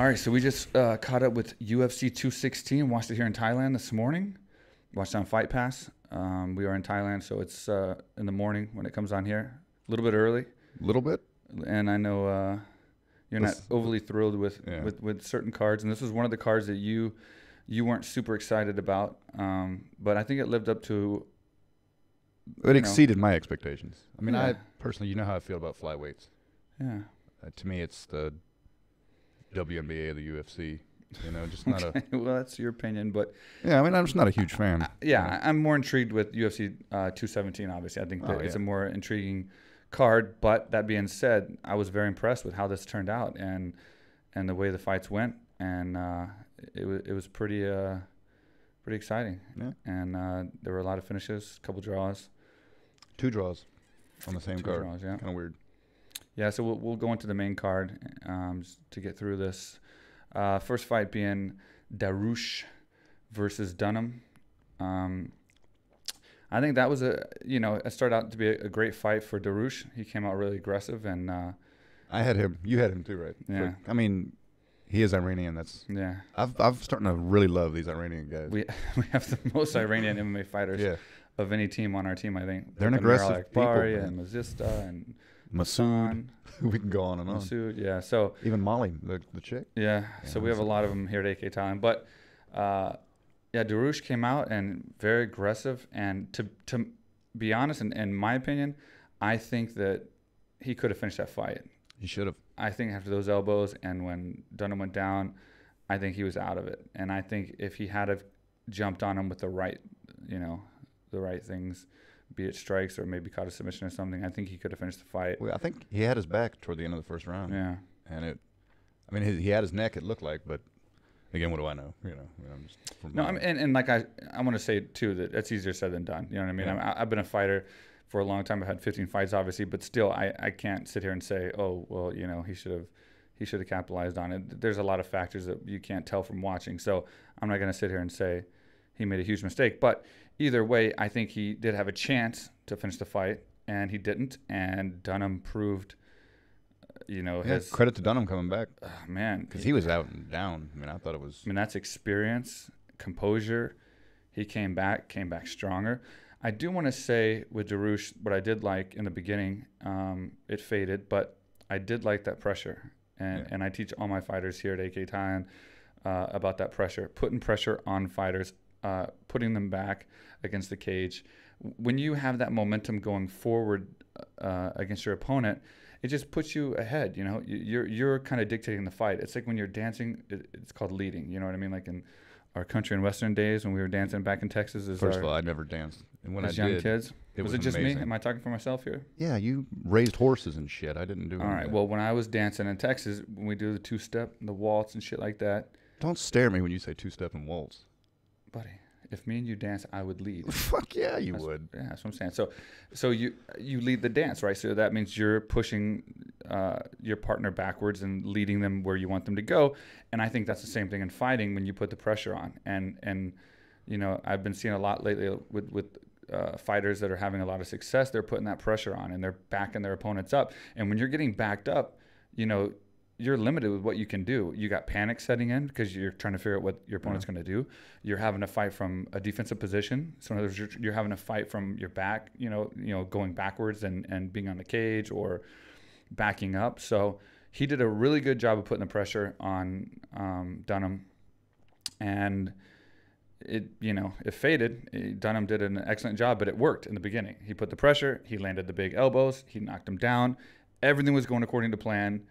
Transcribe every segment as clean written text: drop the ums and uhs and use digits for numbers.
All right, so we just caught up with UFC 216. Watched it here in Thailand this morning. Watched it on Fight Pass. We are in Thailand, so it's in the morning when it comes on here. A little bit early. A little bit. And I know you're not overly thrilled with certain cards, and this was one of the cards that you weren't super excited about. But I think it lived up to. It exceeded my expectations. I mean, Yeah. I personally, you know how I feel about flyweights. Yeah. To me, it's the WNBA of the UFC. You know, just not a. Well, that's your opinion, but Yeah, I mean, I'm just not a huge fan. I'm more intrigued with UFC 217. Obviously, I think that it's a more intriguing card. But that being said, I was very impressed with how this turned out and the way the fights went, and it was pretty exciting. Yeah. And there were a lot of finishes, a couple draws. 2 draws on the same Two card. draws, yeah. Kind of weird. Yeah, so we'll go into the main card just to get through this. First fight being Darush versus Dunham. I think that was it started out to be a great fight for Darush. He came out really aggressive, and I had him. You had him too, right? Yeah. I mean, he is Iranian. That's I'm starting to really love these Iranian guys. We have the most Iranian MMA fighters of any team on our team. I think they're an aggressive people, and Mazista and Masood. We can go on and on. Masood, yeah. So even Molly, the chick. Yeah. So we have a lot of them here at AKA Thailand, but Darush came out and very aggressive. And to be honest, in my opinion, I think that he could have finished that fight. He should have. I think after those elbows and when Dunham went down, I think he was out of it. And I think if he had have jumped on him with the right things, be it strikes or maybe caught a submission or something, I think he could have finished the fight. Well, I think he had his back toward the end of the first round. Yeah. And he had his neck, it looked like, but again, what do I know? And like I want to say too that that's easier said than done. You know what I mean? Yeah. I've been a fighter for a long time. I've had 15 fights, obviously, but still, I can't sit here and say, oh, well, he should have capitalized on it. There's a lot of factors that you can't tell from watching. So I'm not going to sit here and say he made a huge mistake. But either way, I think he did have a chance to finish the fight, and he didn't. And Dunham proved, his credit to Dunham coming back. Man, because he was out and down. I mean, I thought it was. I mean, that's experience, composure. He came back stronger. I do want to say with Darush, what I did like in the beginning, it faded, but I did like that pressure. And I teach all my fighters here at AKA Thailand about that pressure, putting pressure on fighters, putting them back against the cage. When you have that momentum going forward against your opponent, it just puts you ahead. You're kind of dictating the fight. It's like when you're dancing, it's called leading. You know what I mean? Like in our country in Western days when we were dancing back in Texas. First of all, I never danced. And when I young did, kids, was it just amazing. me? Am I talking for myself here? Yeah, you raised horses and shit. I didn't do All right. that. Well, when I was dancing in Texas, when we do the two-step, the waltz and shit like that. Don't stare at me when you say two-step and waltz. Buddy, if me and you dance, I would lead. Fuck yeah, you would. Yeah, that's what I'm saying. So you lead the dance, right? So that means you're pushing your partner backwards and leading them where you want them to go. And I think that's the same thing in fighting when you put the pressure on. And I've been seeing a lot lately with fighters that are having a lot of success. They're putting that pressure on and they're backing their opponents up. And when you're getting backed up, you're limited with what you can do. You got panic setting in because you're trying to figure out what your opponent's going to do. You're having to fight from a defensive position. So in other words, you're having to fight from your back, going backwards and being on the cage or backing up. So he did a really good job of putting the pressure on Dunham. And it faded. Dunham did an excellent job, but it worked in the beginning. He put the pressure. He landed the big elbows. He knocked him down. Everything was going according to plan.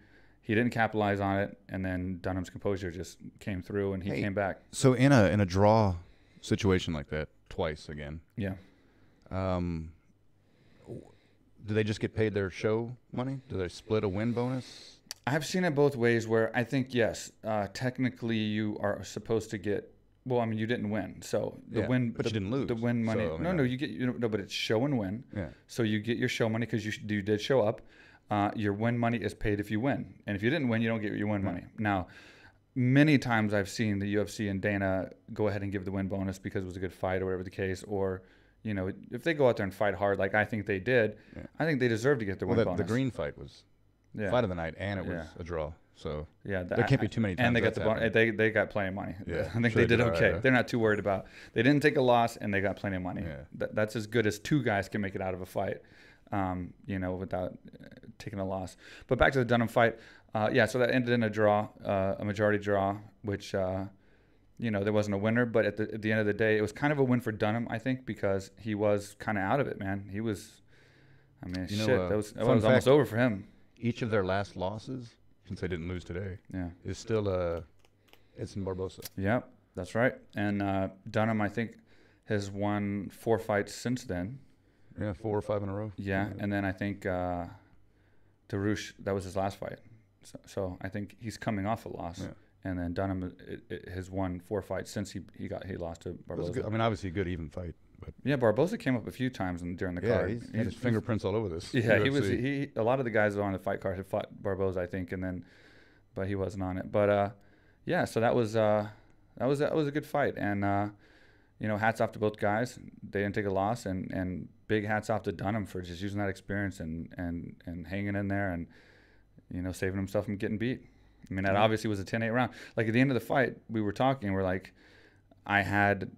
He didn't capitalize on it, and then Dunham's composure just came through, and he came back. So in a draw situation like that, twice again. Yeah. Do they just get paid their show money? Do they split a win bonus? I've seen it both ways. Where I think yes, technically you are supposed to get. Well, I mean, you didn't win, so the win, but you didn't lose. The win money. So, no, you get but it's show and win. Yeah. So you get your show money because you did show up. Your win money is paid if you win, and if you didn't win, you don't get your win money. Now, many times I've seen the UFC and Dana go ahead and give the win bonus because it was a good fight or whatever the case, or if they go out there and fight hard like I think they did, I think they deserve to get their win bonus. The green fight was fight of the night, and it was a draw. So there can't be too many times. And they got they got plenty of money. Yeah, I think they did okay. They're not too worried about. They didn't take a loss, and they got plenty of money. Yeah. That's as good as two guys can make it out of a fight, without taking a loss. But back to the Dunham fight. So that ended in a draw, a majority draw, which there wasn't a winner. But at the end of the day, it was kind of a win for Dunham, I think, because he was kind of out of it, man. He was. I mean, that was almost over for him. Each of their last losses, since they didn't lose today, is still it's in Barbosa. Yep, that's right. And Dunham, I think, has won 4 fights since then. Yeah, 4 or 5 in a row. Yeah, and then I think Darush, that was his last fight. So I think he's coming off a loss. Yeah. And then Dunham has won 4 fights since he lost to Barbosa. I mean, obviously a good even fight. But yeah, Barbosa came up a few times during the card. He had his fingerprints all over this. Yeah, UFC. he a lot of the guys on the fight card had fought Barbosa, I think, but he wasn't on it. But so that was a good fight, and hats off to both guys. They didn't take a loss, and big hats off to Dunham for just using that experience and hanging in there and saving himself from getting beat. I mean, that obviously was a 10-8 round. Like at the end of the fight, we were talking, and we're like, I had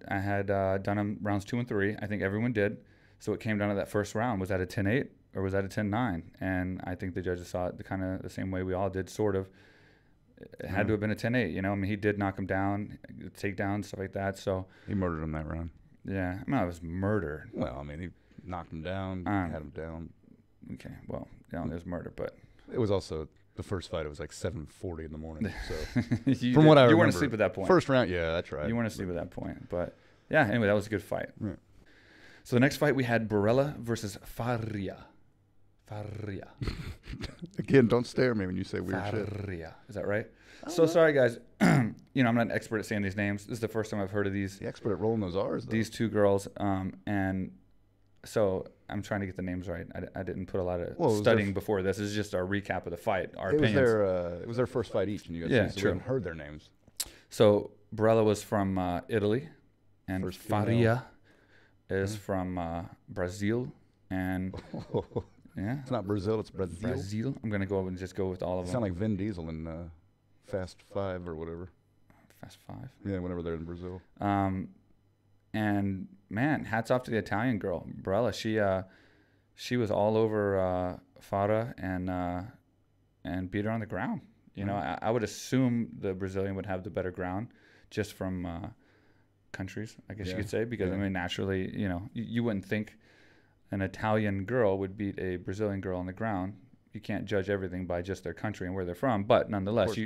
Dunham rounds 2 and 3. I think everyone did. So it came down to that first round. Was that a 10-8 or was that a 10-9? And I think the judges saw it kind of the same way we all did, sort of. It had to have been a 10-8. I mean, he did knock him down, takedown, stuff like that. So he murdered him that round. Yeah, I mean, it was murder. Well, I mean, he knocked him down, had him down. Okay, well, it was murder, but it was also. The first fight, it was like 7:40 in the morning. So, from what I remember, you weren't asleep at that point. First round, yeah, that's right. You weren't asleep at that point, but yeah. Anyway, that was a good fight. Right. So the next fight we had Barella versus Faria. Again, don't stare at me when you say weird shit. Faria, is that right? So sorry, guys. I'm not an expert at saying these names. This is the first time I've heard of these. The expert at rolling those R's. Though. These two girls, and so. I'm trying to get the names right. I didn't put a lot of studying before this. This is just our recap of the fight, our opinions. It was their first fight each, and you guys we haven't heard their names. So Barella was from Italy, and Faria is from Brazil, and it's not Brazil, it's Brazil. I'm gonna go and just go with all of them. Sound like Vin Diesel in Fast 5 or whatever. Fast 5. Yeah, whenever they're in Brazil. And man, hats off to the Italian girl, Barella. She was all over Farah and beat her on the ground. I would assume the Brazilian would have the better ground, just from countries, I guess you could say, because I mean, naturally, you wouldn't think an Italian girl would beat a Brazilian girl on the ground. You can't judge everything by just their country and where they're from, but nonetheless,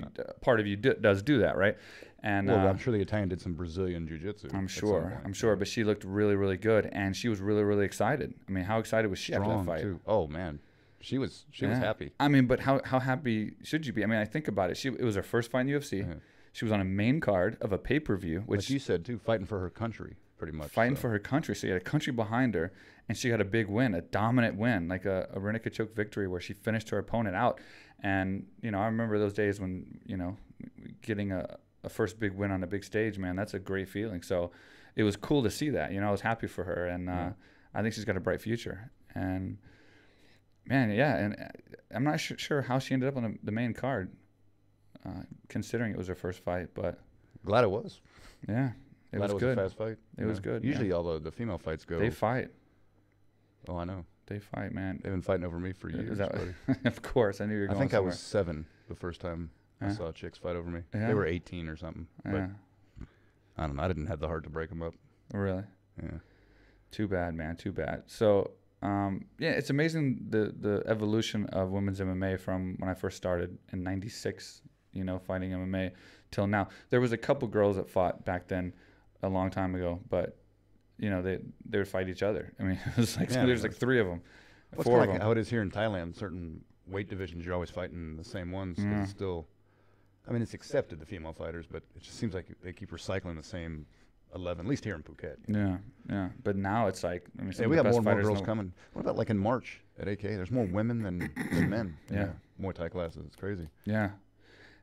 part of you does do that, right? And I'm sure the Italian did some Brazilian jiu-jitsu. I'm sure, but she looked really, really good, and she was really, really excited. I mean, how excited was she after that fight? Too. Oh man, she was happy. I mean, but how happy should you be? I mean, I think about it. It was her first fight in the UFC. She was on a main card of a pay-per-view, which like you said too, fighting for her country, pretty much. Fighting for her country, so you had a country behind her, and she got a big win, a dominant win, like a Renica choke victory where she finished her opponent out. And I remember those days when getting a first big win on a big stage, man, that's a great feeling. So it was cool to see that. I was happy for her, and I think she's got a bright future. And man, and I'm not sure how she ended up on the main card, considering it was her first fight, but glad it was. Yeah, it was good. It was a fast fight. It was good. Usually, all the female fights go. They fight. Oh, I know. They fight, man. They've been fighting over me for years. Of course, I knew you were going somewhere. I was 7 the first time I saw chicks fight over me. They were 18 or something. But I don't know. I didn't have the heart to break them up. Really? Yeah. Too bad, man. Too bad. So, it's amazing the evolution of women's MMA from when I first started in '96, fighting MMA, till now. There was a couple girls that fought back then a long time ago, but they would fight each other. I mean, it was like there's like 3 of them, 4 of them. Like how it is here in Thailand. Certain weight divisions, you're always fighting the same ones. It's still, I mean, it's accepted, the female fighters, but it just seems like they keep recycling the same 11, at least here in Phuket. Yeah. But now it's like, I mean, we got more and more girls coming. What about like in March at AKA? There's more women than men. Yeah. Muay Thai classes. It's crazy. Yeah.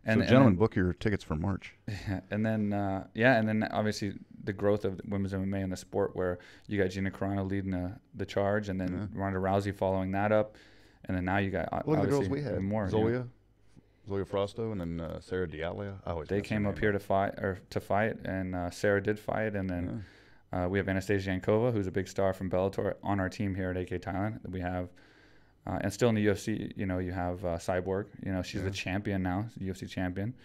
So gentlemen, book your tickets for March. Yeah, and then obviously the growth of women's MMA in the sport, where you got Gina Carano leading the charge, and then Ronda Rousey following that up, And then now you got Look at the girls obviously we had. even more. Zoya Frosto, and then Sarah Dialia. They came up here to fight, and Sarah did fight, and then we have Anastasia Yankova, who's a big star from Bellator, on our team here at AKA Thailand. We have, and still in the UFC, you know, you have Cyborg. You know, she's the champion now, UFC champion.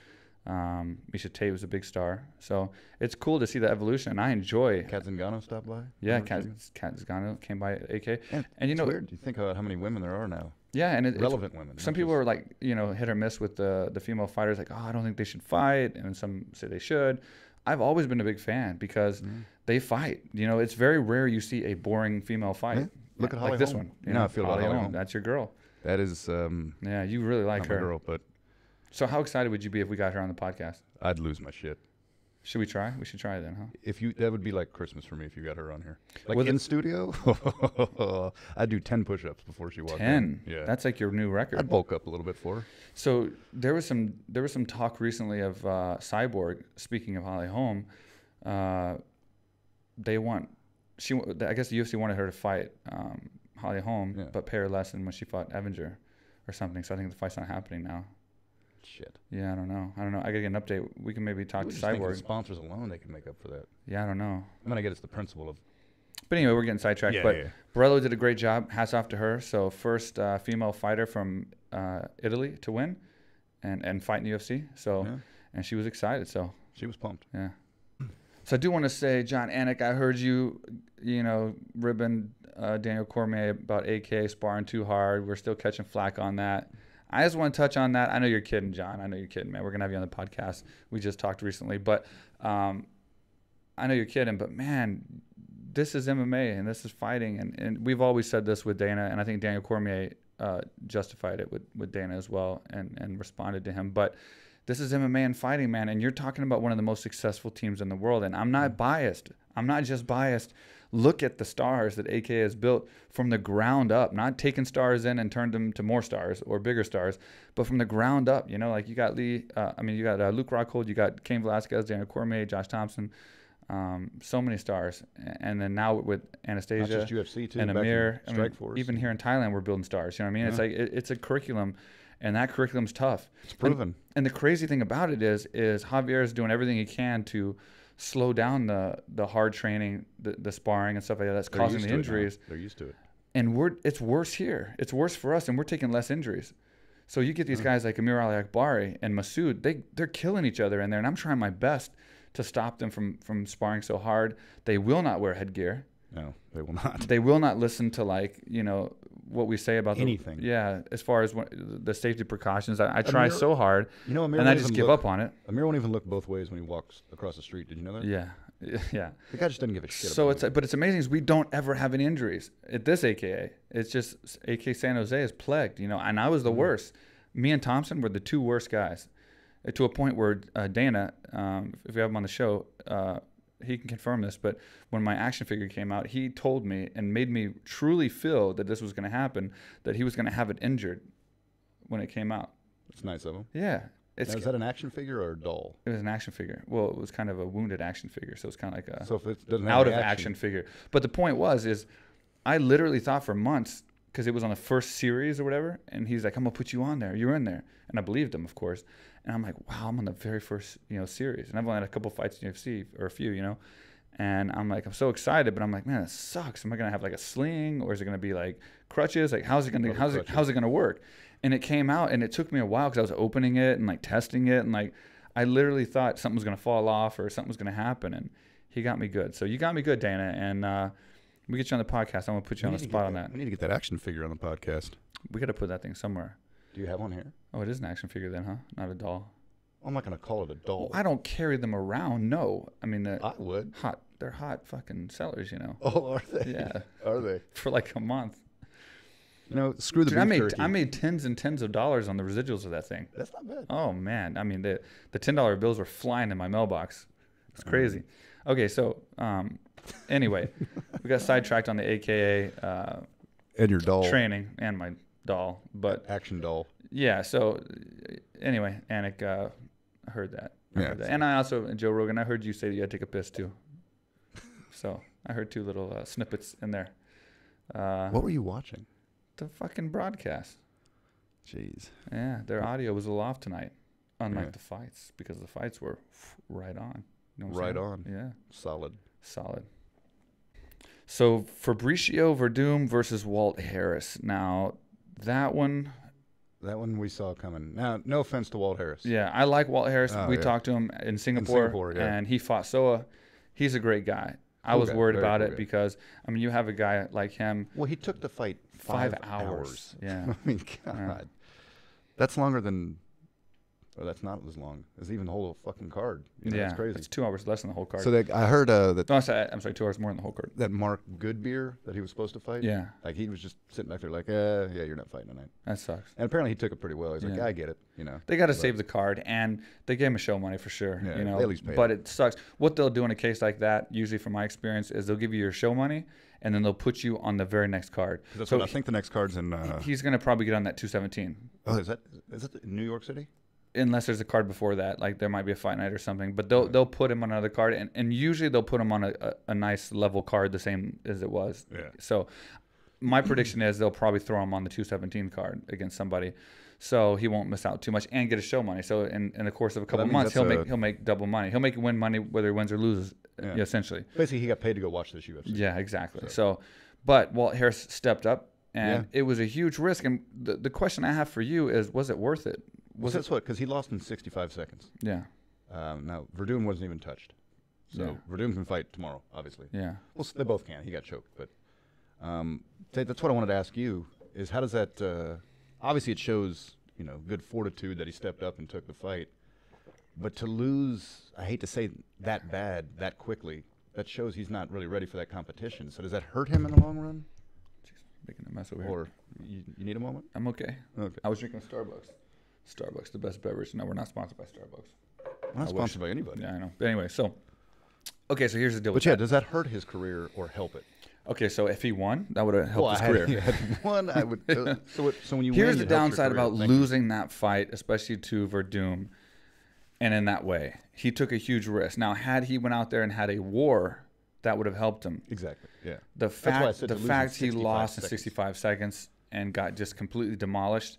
Misha Tate was a big star, so it's cool to see the evolution. And I enjoy. Kat Zingano stopped by. Yeah, Kat Zingano came by AK, and you know, weird. You think about how many women there are now. Yeah, and relevant women. Some people are like, you know, hit or miss with the female fighters, like, oh, I don't think they should fight, and some say they should. I've always been a big fan because they fight. You know, it's very rare you see a boring female fight. Yeah. Look at Holly like this Holm. one. You know, know, I feel about Holly Holm. That's your girl. That is. Yeah, you really like her. Girl, but so how excited would you be if we got her on the podcast? I'd lose my shit. Should we try? We should try then, huh? That would be like Christmas for me if you got her on here. Like Well, in studio, I'd do 10 push-ups before she walked in. 10. Yeah, That's like your new record. I'd bulk up a little bit for her. So there was some talk recently of Cyborg. Speaking of Holly Holm, I guess the UFC wanted her to fight Holly Holm, but pay her less than when she fought Evinger or something. So I think the fight's not happening now. Shit. Yeah, I don't know. I gotta get an update. We can maybe talk to Just think of Cyborg. the sponsors alone, they can make up for that. Yeah, I don't know. I mean, I get it's the principle of. But anyway, we're getting sidetracked. Yeah, but yeah. Borello did a great job. Hats off to her. So first female fighter from Italy to win and fight in the UFC. So and she was excited. So she was pumped. Yeah. So I do want to say, John Anik, I heard you ribbon Daniel Cormier about AK sparring too hard. We're still catching flack on that. I just want to touch on that. I know you're kidding, John. I know you're kidding, man. We're going to have you on the podcast. We just talked recently. But I know you're kidding. But, man, this is MMA and this is fighting. And we've always said this with Dana. And I think Daniel Cormier justified it with Dana as well and responded to him. But this is MMA and fighting, man. And you're talking about one of the most successful teams in the world. And I'm not biased. I'm not just biased. Look at the stars that AK has built from the ground up, not taking stars in and turned them to more stars or bigger stars, but from the ground up. You know, like you got Luke Rockhold, you got Cain Velasquez, Daniel Cormier, Josh Thompson, so many stars. And then now with Anastasia not just UFC too, and Amir, even here in Thailand, we're building stars. You know what I mean? Yeah. It's like it's a curriculum, and that curriculum's tough. It's proven. And the crazy thing about it is Javier is doing everything he can to slow down the hard training, the sparring and stuff like that. That's causing the injuries. They're used to it. And it's worse here. It's worse for us, and we're taking less injuries. So you get these guys like Amir Ali Akbari and Masood. They're killing each other in there, and I'm trying my best to stop them from sparring so hard. They will not wear headgear. No, they will not. They will not listen to what we say about anything. As far as the safety precautions. I try so hard, and I just give up on it. Amir won't even look both ways when he walks across the street. Did you know that? Yeah. The guy just doesn't give a shit. So but it's amazing is we don't ever have any injuries at this AKA. It's just AK San Jose is plagued, and I was the worst. Me and Thompson were the two worst guys, to a point where Dana, if we have him on the show, he can confirm this, but when my action figure came out, he told me and made me truly feel that this was going to happen, that he was going to have it injured when it came out. It's nice of him. Yeah. Now, is that an action figure or a doll? It was an action figure. Well, it was kind of a wounded action figure, so it's kind of like a if it doesn't have action figure. But the point is I literally thought for months, because it was on the first series or whatever, and he's like, I'm going to put you on there. You're in there. And I believed him, of course. And I'm like, wow, I'm on the very first, series. And I've only had a couple fights in UFC, or a few, And I'm like, I'm so excited, but I'm like, man, it sucks. Am I going to have like a sling, or is it going to be like crutches? Like, how's it going to work? And it came out, and it took me a while because I was opening it and like testing it. And like, I literally thought something was going to fall off or something was going to happen. And he got me good. So you got me good, Dana. And we get you on the podcast. I'm going to put you on the spot on that. We need to get that action figure on the podcast. We got to put that thing somewhere. Do you have one here? Oh, it is an action figure then, huh? Not a doll. I'm not going to call it a doll. Well, I don't carry them around. No. I mean, I would. They're hot fucking sellers, Oh, are they? Yeah. Are they? For like a month. Screw the beef jerky. I made tens and tens of dollars on the residuals of that thing. That's not bad. Oh, man. I mean, the $10 bills were flying in my mailbox. It's crazy. Okay, so anyway, we got sidetracked on the AKA and your doll training and my doll, but action doll. Yeah. So anyway, Anik, I heard that. And I also, Joe Rogan, I heard you say that you had to take a piss too. So I heard two little snippets in there. What were you watching? the fucking broadcast. Jeez. Yeah, their audio was a little off tonight, unlike the fights, because the fights were right on. You know what I'm saying? On. Yeah. Solid. So Fabricio Verdum versus Walt Harris. Now, that one we saw coming. Now, no offense to Walt Harris. Yeah, I like Walt Harris. We talked to him in Singapore, and he fought Soa. He's a great guy. I was worried about it because, I mean, you have a guy like him. Well, he took the fight 5 hours. Yeah. I mean, God. Yeah. That's longer than... Oh, that's not as long as even the whole fucking card. You know, yeah, that's crazy. It's 2 hours less than the whole card. So I heard that... No, I'm sorry, 2 hours more than the whole card. That Marc Goodbeer that he was supposed to fight? Yeah. Like, he was just sitting back there like, yeah, you're not fighting tonight. That sucks. And apparently he took it pretty well. He's like, I get it, you know. They got to save the card, and they gave him a show money for sure. Yeah, you know, they at least paid but him. it sucks. What they'll do in a case like that, usually from my experience, is they'll give you your show money, and then they'll put you on the very next card. That's what I think the next card's in... he's going to probably get on that 217. Oh, is it in New York City? Unless there's a card before that, like there might be a fight night or something, but they'll put him on another card, and usually they'll put him on a nice level card, the same as it was. Yeah. So my prediction is they'll probably throw him on the 217 card against somebody, so he won't miss out too much and get a show money. So in the course of a couple months, he'll make double money. He'll win money whether he wins or loses, essentially. Basically, he got paid to go watch this UFC. Yeah, exactly. So but Walt Harris stepped up, and it was a huge risk. And the question I have for you is, was it worth it? That's what, because he lost in 65 seconds. Yeah. Now, Verdum wasn't even touched. So Verdum can fight tomorrow, obviously. Yeah. Well, they both can. He got choked. But that's what I wanted to ask you, is how does that, obviously it shows, you know, good fortitude that he stepped up and took the fight. But to lose, I hate to say that bad, that quickly, that shows he's not really ready for that competition. So does that hurt him in the long run? Jeez, making a mess over here. Or you need a moment? I'm okay. Okay. I was drinking Starbucks. Starbucks, the best beverage. No, we're not sponsored by Starbucks. We're not sponsored by anybody. Yeah, I know. But anyway, so here's the deal. But does that hurt his career or help it? Okay, so if he won, that would have helped his career. Had won, I would. So when you here's win, the downside about losing that fight, especially to Verdum, and in that way, he took a huge risk. Now, had he went out there and had a war, that would have helped him. Exactly. Yeah. The fact he lost in 65 seconds and got just completely demolished.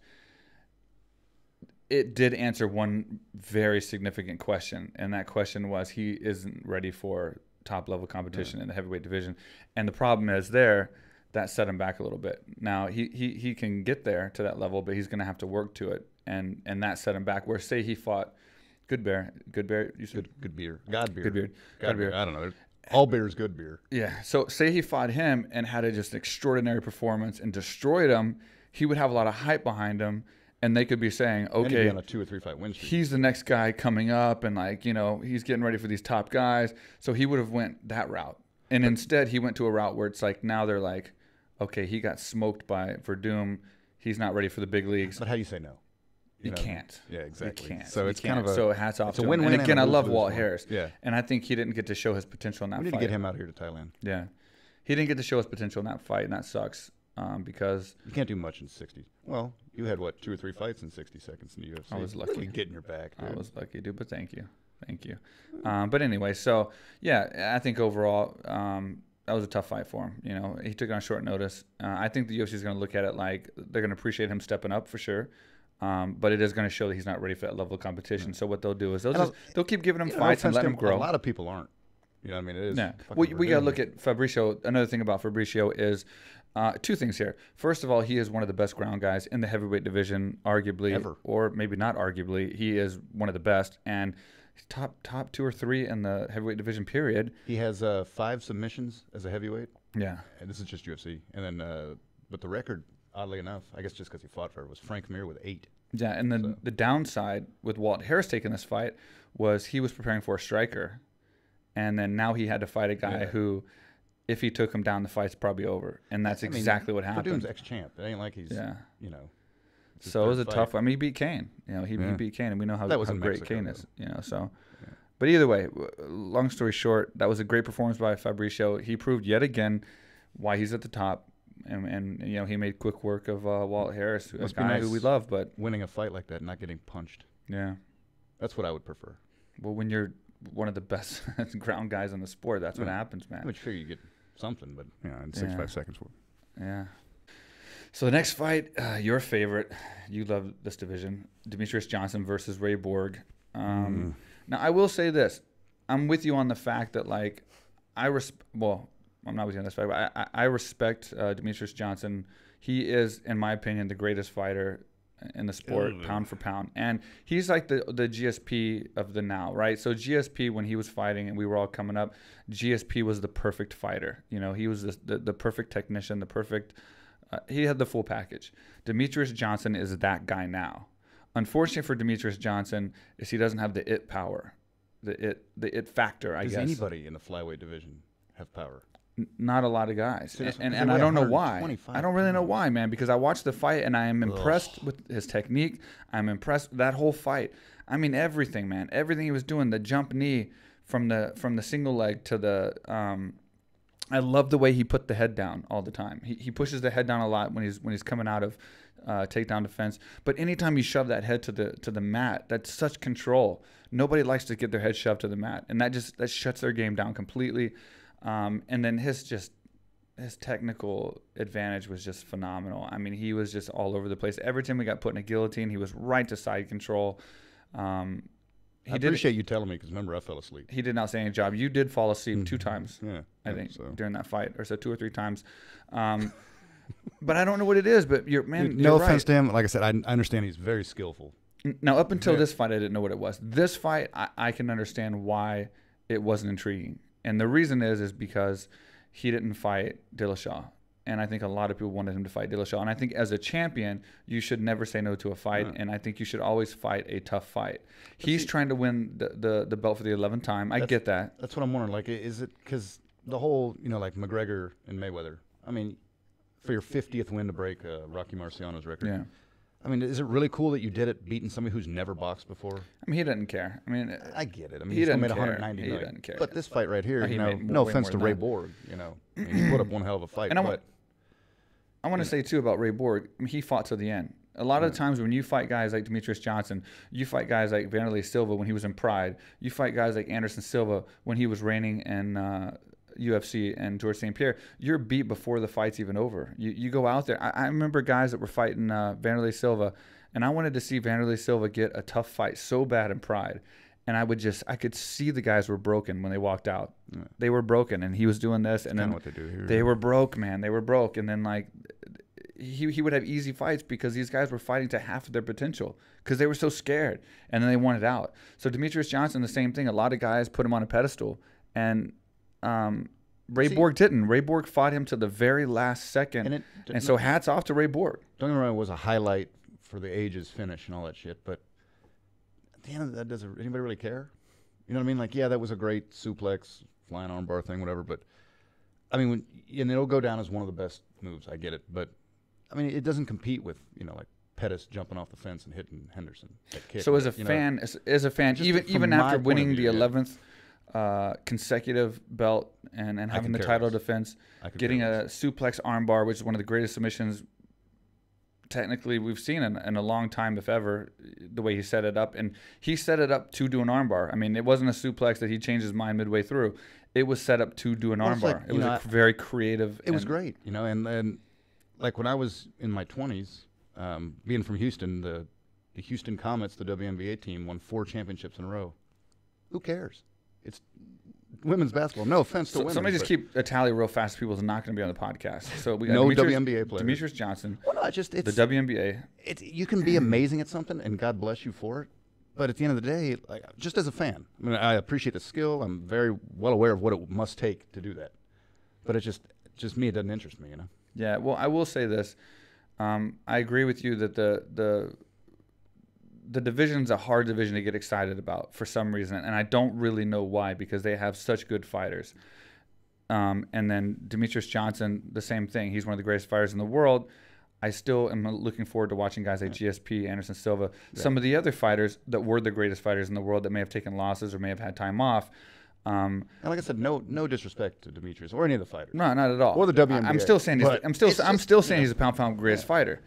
It did answer one very significant question, and that question was he isn't ready for top-level competition in the heavyweight division. And the problem is that set him back a little bit. Now, he can get there to that level, but he's going to have to work to it, and that set him back. Where, say, he fought Goodbeer, you said? Good beer. God beer. God beer. I don't know. All beer is good beer. Yeah. So, say he fought him and had a just extraordinary performance and destroyed him, he would have a lot of hype behind him. And they could be saying, okay, on a 2 or 3 fight win streak. He's the next guy coming up, and like, you know, he's getting ready for these top guys. So he would have went that route. And instead he went to a route where it's like, now they're like, okay, he got smoked by Verdum. He's not ready for the big leagues. But how do you say no? You can't. Yeah, exactly. You can't. So it's kind of so hats off to him. win-win. And again, I love Walt Harris. Yeah. And I think he didn't get to show his potential in that fight. We need to get him out here to Thailand. Yeah. He didn't get to show his potential in that fight, and that sucks. Because you can't do much in 60. Well, you had 2 or 3 fights in 60 seconds in the UFC. I was lucky. Get in your back, dude. I was lucky, dude. But thank you. But anyway, so yeah, I think overall that was a tough fight for him. You know, he took it on short notice. I think the UFC is going to look at it like they're going to appreciate him stepping up for sure. But it is going to show that he's not ready for that level of competition. So what they'll do is they'll keep giving him fights and let him grow. A lot of people aren't. You know what I mean? It is. Yeah. We got to look at Fabricio. Another thing about Fabricio is 2 things here. First of all, he is one of the best ground guys in the heavyweight division, arguably, ever. Or maybe not arguably. He is one of the best, and top 2 or 3 in the heavyweight division. Period. He has 5 submissions as a heavyweight. Yeah. And this is just UFC, and then but the record, oddly enough, I guess just because he fought for it, was Frank Mir with 8. Yeah, and then the downside with Walt Harris taking this fight was he was preparing for a striker. And then now he had to fight a guy who, if he took him down, the fight's probably over. And that's exactly what happened. Verdum's ex-champ. It ain't like he's, you know. So it was a tough. I mean, he beat Kane. You know, he beat Kane, and we know how great Kane is. You know, so. Yeah. But either way, long story short, that was a great performance by Fabricio. He proved yet again why he's at the top, and you know, he made quick work of Walt Harris, a guy who we love. But winning a fight like that, and not getting punched. Yeah, that's what I would prefer. Well, when you're one of the best ground guys in the sport, that's what happens, man. I would figure you get something, but in 65 seconds. Yeah. So the next fight, your favorite, you love this division, Demetrius Johnson versus Ray Borg. Now, I will say this. I'm with you on the fact that, like, well, I'm not with you on this fight, but I respect Demetrius Johnson. He is, in my opinion, the greatest fighter in the sport, pound for pound. And he's like the GSP of the now, right? So GSP, when he was fighting and we were all coming up, GSP was the perfect fighter. You know, he was the perfect technician, the perfect he had the full package. Demetrius Johnson is that guy now. Unfortunately for Demetrius Johnson is he doesn't have the it power, the it factor, I guess. Does anybody in the flyweight division have power? Not a lot of guys. See, and I don't know why. I don't really know why, man, because I watched the fight and I am impressed with his technique. I'm impressed with that whole fight. I mean, everything, man. Everything he was doing, the jump knee from the single leg to the I love the way he put the head down all the time. He pushes the head down a lot when he's coming out of takedown defense. But anytime you shove that head to the mat, that's such control. Nobody likes to get their head shoved to the mat, and that shuts their game down completely. And then his technical advantage was just phenomenal. I mean, he was just all over the place. Every time we got put in a guillotine, he was right to side control. I appreciate you telling me because remember I fell asleep. He did an outstanding job. You did fall asleep 2 times, I think, so. during that fight, or so 2 or 3 times. But I don't know what it is. But you're no offense to him. Like I said, I understand he's very skillful. Now, up until this fight, I didn't know what it was. This fight, I can understand why it wasn't intriguing. And the reason is because he didn't fight Dillashaw. And I think a lot of people wanted him to fight Dillashaw. And I think as a champion, you should never say no to a fight. And I think you should always fight a tough fight. He's trying to win the belt for the 11th time. I get that. That's what I'm wondering. Like, is it because the whole, like McGregor and Mayweather, I mean, for your 50th win to break Rocky Marciano's record. Yeah. I mean, is it really cool that you did it beating somebody who's never boxed before? I mean, he doesn't care. I mean, I get it. I mean, he still made care. 190 He million. doesn't care. But this fight right here, He made no way offense more to than Ray that. Borg, I mean, he put up one hell of a fight. And but I want to say, too, about Ray Borg, I mean, he fought to the end. A lot of times when you fight guys like Demetrius Johnson, you fight guys like Vanderlei Silva when he was in Pride, you fight guys like Anderson Silva when he was reigning in UFC and George St. Pierre, you're beat before the fight's even over. You go out there. I remember guys that were fighting Vanderlei Silva, and I wanted to see Vanderlei Silva get a tough fight so bad in Pride. And I could see the guys were broken when they walked out. Yeah. They were broken, and he was doing this, and then what they do here. They were broke, man. They were broke, and then like he would have easy fights because these guys were fighting to half of their potential because they were so scared, and then they wanted out. So Demetrius Johnson, the same thing. A lot of guys put him on a pedestal, and Ray Borg didn't. Ray Borg fought him to the very last second, and so hats off to Ray Borg. Don't get me wrong, it was a highlight for the ages finish and all that shit, but at the end of that, does anybody really care? You know what I mean? Like, yeah, that was a great suplex, flying armbar thing, whatever, but I mean, and it'll go down as one of the best moves, I get it, but I mean, it doesn't compete with, like Pettis jumping off the fence and hitting Henderson. So as a fan, even after winning the 11th consecutive belt and having the title defense, getting a suplex armbar, which is one of the greatest submissions technically we've seen in a long time, if ever, the way he set it up. And he set it up to do an armbar. I mean, it wasn't a suplex that he changed his mind midway through. It was set up to do an armbar. It was very creative. It was great, and like when I was in my 20s, being from Houston, the Houston Comets, the WNBA team, won 4 championships in a row. Who cares? It's women's basketball. No offense to women. Somebody just keep a tally real fast. People's not going to be on the podcast. So we got no WNBA players. Demetrius Johnson. Well, no, it's the WNBA. You can be amazing at something, and God bless you for it. But at the end of the day, like, just as a fan, I mean, I appreciate the skill. I'm very well aware of what it must take to do that. But it's just me. It doesn't interest me, Yeah. Well, I will say this. I agree with you that the division's a hard division to get excited about for some reason, and I don't really know why, because they have such good fighters. And then Demetrius Johnson, the same thing. He's one of the greatest fighters in the world. I still am looking forward to watching guys like GSP, Anderson Silva, some of the other fighters that were the greatest fighters in the world that may have taken losses or may have had time off. And like I said, no disrespect to Demetrius or any of the fighters. No, not at all. Or the WNBA. I'm still saying he's a pound for pound greatest fighter.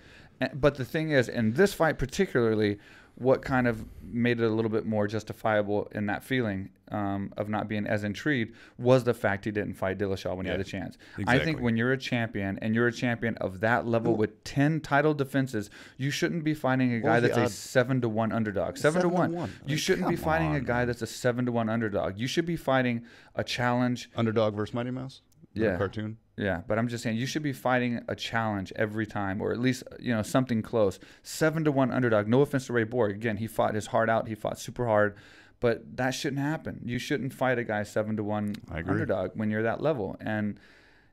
But the thing is, in this fight particularly, what kind of made it a little bit more justifiable in that feeling of not being as intrigued was the fact he didn't fight Dillashaw when he had a chance. Exactly. I think when you're a champion and you're a champion of that level with 10 title defenses, you shouldn't be fighting a guy that's a 7-1 underdog. 7-1. You shouldn't be fighting a guy that's a 7-1 underdog. You should be fighting a challenge. Underdog versus Mighty Mouse? Yeah. Cartoon? Yeah, but I'm just saying you should be fighting a challenge every time, or at least something close. 7-1 underdog. No offense to Ray Borg. Again, he fought his heart out. He fought super hard, but that shouldn't happen. You shouldn't fight a guy 7-1 underdog when you're that level. And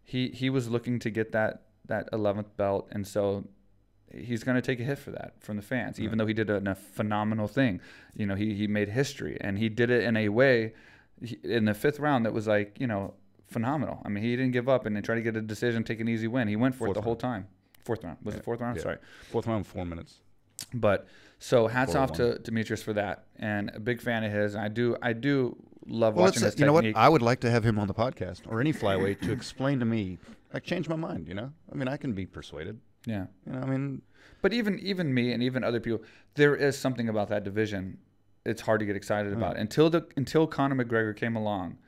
he was looking to get that 11th belt, and so he's going to take a hit for that from the fans, even though he did a phenomenal thing. He made history, and he did it in a way in the 5th round that was like phenomenal. I mean, he didn't give up and then try to get a decision, take an easy win. He went for it the whole time. 4th round. Was it 4th round? Yeah. Sorry. 4th round, 4 minutes. But so hats off to Demetrius for that, and a big fan of his. And I do love watching his technique. You know what? I would like to have him on the podcast or any flyweight to explain to me, change my mind. I mean, I can be persuaded. Yeah. I mean, but even me and even other people, there is something about that division. It's hard to get excited about until Conor McGregor came along.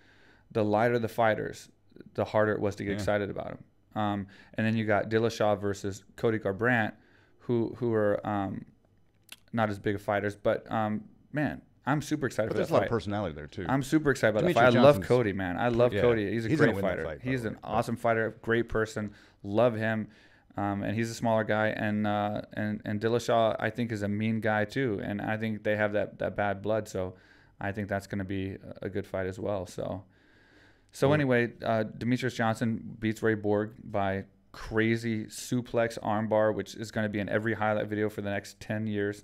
The lighter the fighters, the harder it was to get excited about him. And then you got Dillashaw versus Cody Garbrandt, who are not as big of fighters, but man, I'm super excited for that fight. There's a lot of personality there too. I'm super excited about that fight. I love Cody, man. I love Cody. He's a great fighter. He's an awesome fighter, great person. Love him. And he's a smaller guy, and Dillashaw, I think, is a mean guy too, and I think they have that bad blood, so I think that's going to be a good fight as well. So anyway, Demetrius Johnson beats Ray Borg by crazy suplex armbar, which is going to be in every highlight video for the next 10 years.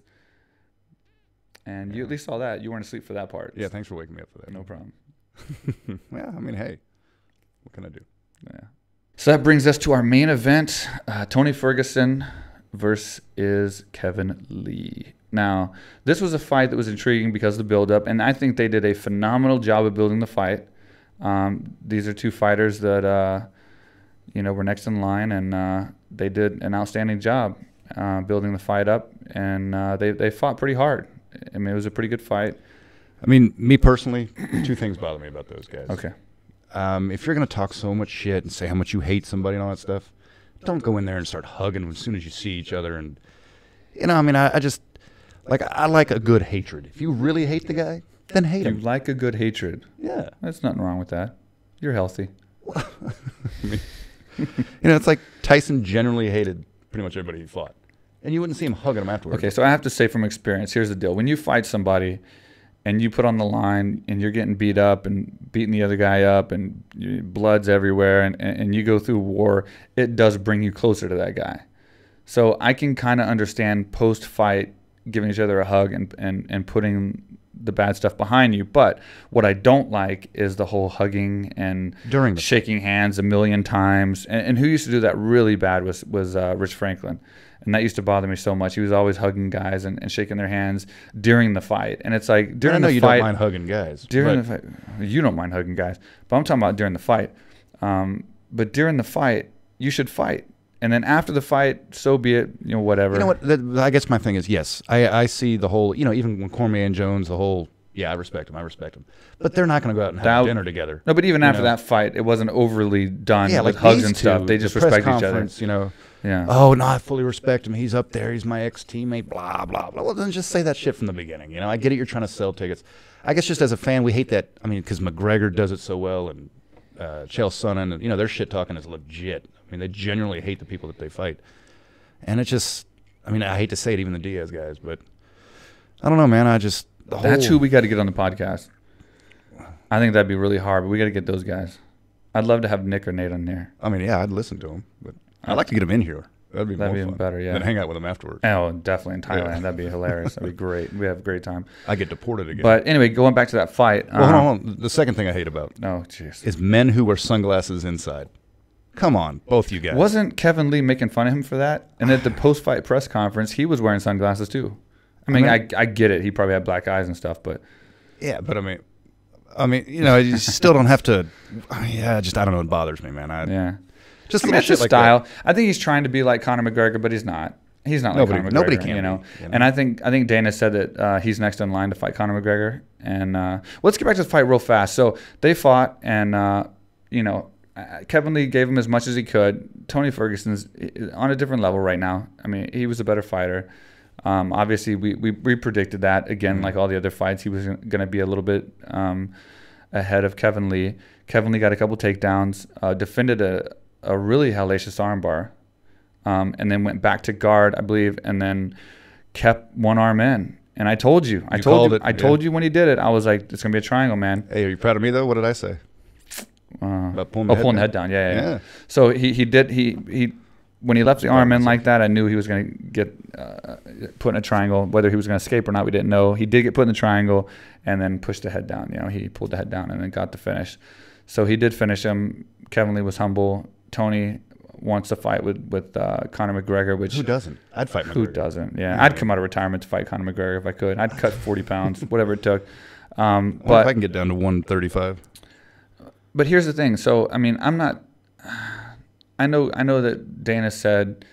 And you at least saw that. You weren't asleep for that part. Yeah, thanks for waking me up for that. No problem. Yeah, I mean, hey, what can I do? Yeah. So that brings us to our main event, Tony Ferguson versus Kevin Lee. Now, this was a fight that was intriguing because of the build-up, and I think they did a phenomenal job of building the fight. These are two fighters that, were next in line, and they did an outstanding job building the fight up, and they fought pretty hard. I mean, it was a pretty good fight. I mean, me personally, 2 things bother me about those guys. Okay. If you're going to talk so much shit and say how much you hate somebody and all that stuff, don't go in there and start hugging them as soon as you see each other. And, I mean, I just, I like a good hatred. If you really hate the guy, then hate him. You like a good hatred. Yeah. There's nothing wrong with that. You're healthy. I mean, it's like Tyson generally hated pretty much everybody he fought. And you wouldn't see him hugging him afterwards. Okay, so I have to say from experience, here's the deal. When you fight somebody and you put on the line and you're getting beat up and beating the other guy up and blood's everywhere and you go through war, it does bring you closer to that guy. So I can kind of understand post-fight giving each other a hug and putting the bad stuff behind you. But what I don't like is the whole hugging and shaking hands a million times. And who used to do that really bad was Rich Franklin. And that used to bother me so much. He was always hugging guys and shaking their hands during the fight. And it's like during the fight. I know you don't mind hugging guys. During the fight, you don't mind hugging guys. But I'm talking about during the fight. But during the fight, you should fight. And then after the fight, so be it, whatever. You know what? I guess my thing is, yes, I see the whole, even when Cormier and Jones, the whole, I respect them. But they're not going to go out and have dinner together. No, but even after that fight, it wasn't overly done with hugs and stuff. They just respect each other. Yeah. Oh, no, I fully respect him. He's up there. He's my ex-teammate, blah, blah, blah. Well, then just say that shit from the beginning. I get it. You're trying to sell tickets. I guess just as a fan, we hate that. I mean, because McGregor does it so well, and Chael Sonnen, their shit talking is legit. I mean, they genuinely hate the people that they fight. And it just, I hate to say it, even the Diaz guys, but I don't know, man. That's who we got to get on the podcast. I think that'd be really hard, but we got to get those guys. I'd love to have Nick or Nate on there. I mean, yeah, I'd listen to them, but I'd like to get them in here. That'd be more fun. Better, yeah. Then hang out with them afterwards. Oh, definitely in Thailand. Yeah. That'd be hilarious. That'd be great. We have a great time. I get deported again. But anyway, going back to that fight. Well, hold on. The second thing I hate about is men who wear sunglasses inside. Come on, both you guys. Wasn't Kevin Lee making fun of him for that? And at the post-fight press conference, he was wearing sunglasses too. I get it. He probably had black eyes and stuff, but yeah. But I mean, you still don't have to. I don't know. It bothers me, man. Yeah. Just that's his style. I think he's trying to be like Conor McGregor, but he's not. He's not like Conor McGregor, nobody can, you know. you know? And I think Dana said that he's next in line to fight Conor McGregor. And let's get back to the fight real fast. So they fought, and you know, Kevin Lee gave him as much as he could. Tony Ferguson's on a different level right now. I mean, he was a better fighter. Obviously, we predicted that again, like all the other fights, he was going to be a little bit ahead of Kevin Lee. Kevin Lee got a couple takedowns, defended a really hellacious armbar. And then went back to guard, I believe, and then kept one arm in. And I told you you when he did it. I was like, it's gonna be a triangle, man. Hey, are you proud of me though? What did I say? About pulling the head down. Yeah. So he when he left the arm in like that, I knew he was gonna get put in a triangle. Whether he was gonna escape or not, we didn't know. He did get put in the triangle and then pushed the head down. You know, he pulled the head down and then got the finish. So he did finish him. Kevin Lee was humble. Tony wants to fight with Conor McGregor, which who doesn't? I'd fight McGregor. Who doesn't? Yeah, I'd come out of retirement to fight Conor McGregor if I could. I'd cut 40 pounds, whatever it took. Well, but if I can get down to 135. But here's the thing. So I mean, I'm not. I know that Dana said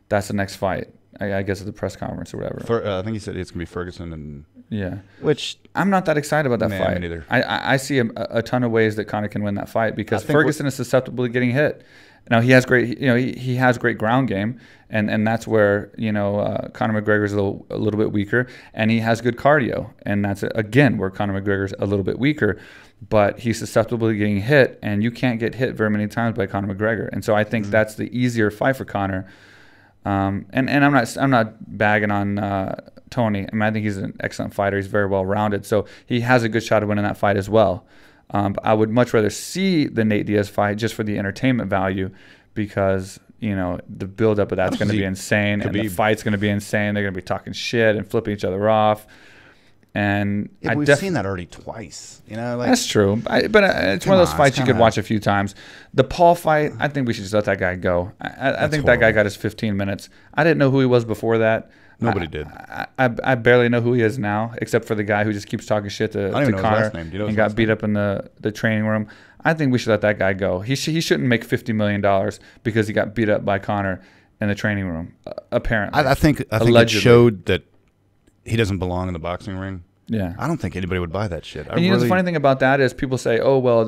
that's the next fight. I guess at the press conference or whatever. I think he said it's gonna be Ferguson and. Yeah. Which I'm not that excited about that fight. Me neither. I see a ton of ways that Conor can win that fight because Ferguson is susceptible to getting hit. Now he has great, you know, he has great ground game, and that's where, you know, Conor McGregor's a little bit weaker, and he has good cardio, and that's again where Conor McGregor's a little bit weaker, but he's susceptible to getting hit, and you can't get hit very many times by Conor McGregor, and so I think that's the easier fight for Conor. And I'm not bagging on Tony. I mean, I think he's an excellent fighter. He's very well rounded, so he has a good shot of winning that fight as well. But I would much rather see the Nate Diaz fight just for the entertainment value, because you know the buildup of that's going to be insane, and the fight's going to be insane. They're going to be talking shit and flipping each other off. And we've seen that already twice. You know, like, that's true. But it's one of those fights you could watch a few times. The Paul fight, I think we should just let that guy go. I think that guy got his 15 minutes. I didn't know who he was before that. Nobody did. I barely know who he is now, except for the guy who just keeps talking shit to Conor and got beat up in the training room. I think we should let that guy go. He shouldn't make $50 million because he got beat up by Conor in the training room, apparently. I think it showed that he doesn't belong in the boxing ring. Yeah. I don't think anybody would buy that shit. And you know, the funny thing about that is people say, oh, well,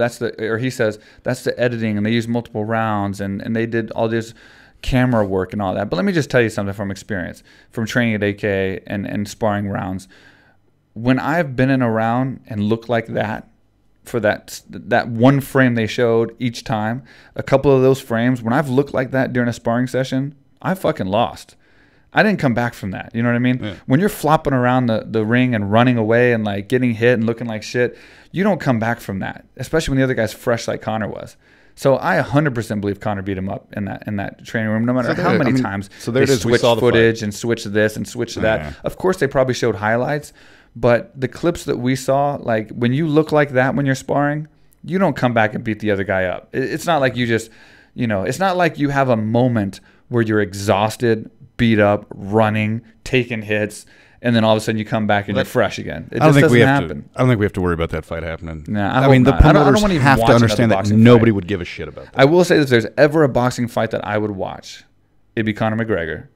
he says, that's the editing, and they use multiple rounds, and they did all this camera work and all that. But let me just tell you something from experience, from training at AKA and sparring rounds. When I've been in a round and looked like that, for that one frame they showed each time, a couple of those frames, when I've looked like that during a sparring session, I fucking lost. I didn't come back from that. You know what I mean? Yeah. When you're flopping around the ring and running away and like getting hit and looking like shit, you don't come back from that, especially when the other guy's fresh like Conor was. So I 100% believe Conor beat him up in that training room, no matter how many times they switched footage and switched this and switched that. Yeah. Of course, they probably showed highlights, but the clips that we saw, like when you look like that when you're sparring, you don't come back and beat the other guy up. It's not like you just, you know, it's not like you have a moment where you're exhausted, beat up, running, taking hits, and then all of a sudden you come back and you're fresh again. It just doesn't happen. I don't think we have to worry about that fight happening. Nah, I mean, the promoters have to understand that nobody would give a shit about that. I will say that if there's ever a boxing fight that I would watch, it'd be Conor McGregor.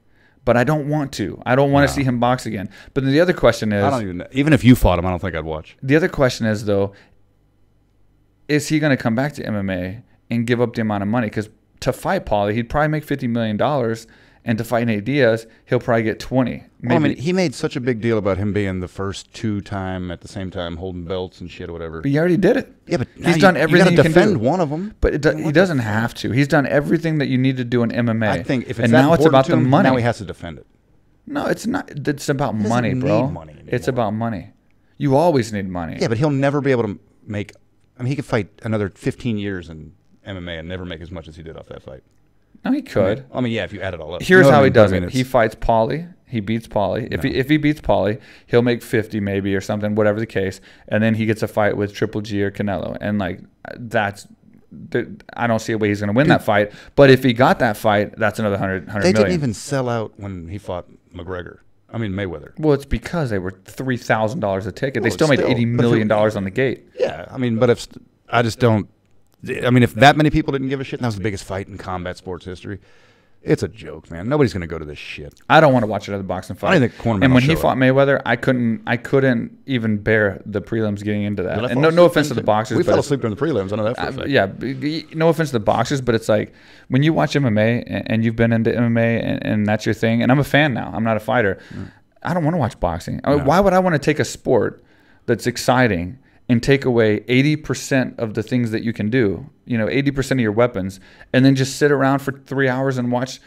But I don't want to. I don't want to see him box again. But then the other question is... I don't even know. Even if you fought him, I don't think I'd watch. The other question is, though, is he going to come back to MMA and give up the amount of money? Because to fight Paulie, he'd probably make $50 million. And to fight Nate Diaz, he'll probably get 20. Well, I mean, he made such a big deal about him being the first two-time at the same time holding belts and shit or whatever. But he already did it. Yeah, but he's done everything you can defend one of them. But he doesn't have to. He's done everything that you need to do in MMA. I think if it's and now it's about the money. Now he has to defend it. No, it's not. It's about money, bro. Money it's about money. You always need money. Yeah, but he'll never be able to make. I mean, he could fight another 15 years in MMA and never make as much as he did off that fight. No, he could. I mean, yeah, if you add it all up. Here's how he does it. He fights Paulie. He beats Paulie. If he beats Paulie, he'll make 50 maybe or something, whatever the case. And then he gets a fight with Triple G or Canelo. And, like, I don't see a way he's going to win that fight. But if he got that fight, that's another 100 million. They didn't even sell out when he fought McGregor. I mean, Mayweather. Well, it's because they were $3,000 a ticket. They still made $80 million on the gate. Yeah, I mean, but I just don't. I mean, if that many people didn't give a shit, and that was the biggest fight in combat sports history, It's a joke, man. Nobody's going to go to this shit. I don't want to watch another boxing fight. I think Cormier and will when he show fought up. Mayweather, I couldn't even bear the prelims getting into that. Did I And fall no asleep offense to the during- boxers. We but fell it's- asleep during the prelims. I know that for a fact. yeah, no offense to the boxers, but it's like when you watch MMA and you've been into MMA and that's your thing, and I'm a fan now. I'm not a fighter. I don't want to watch boxing. I mean, why would I want to take a sport that's exciting and take away 80% of the things that you can do, 80% of your weapons, and then just sit around for 3 hours and watch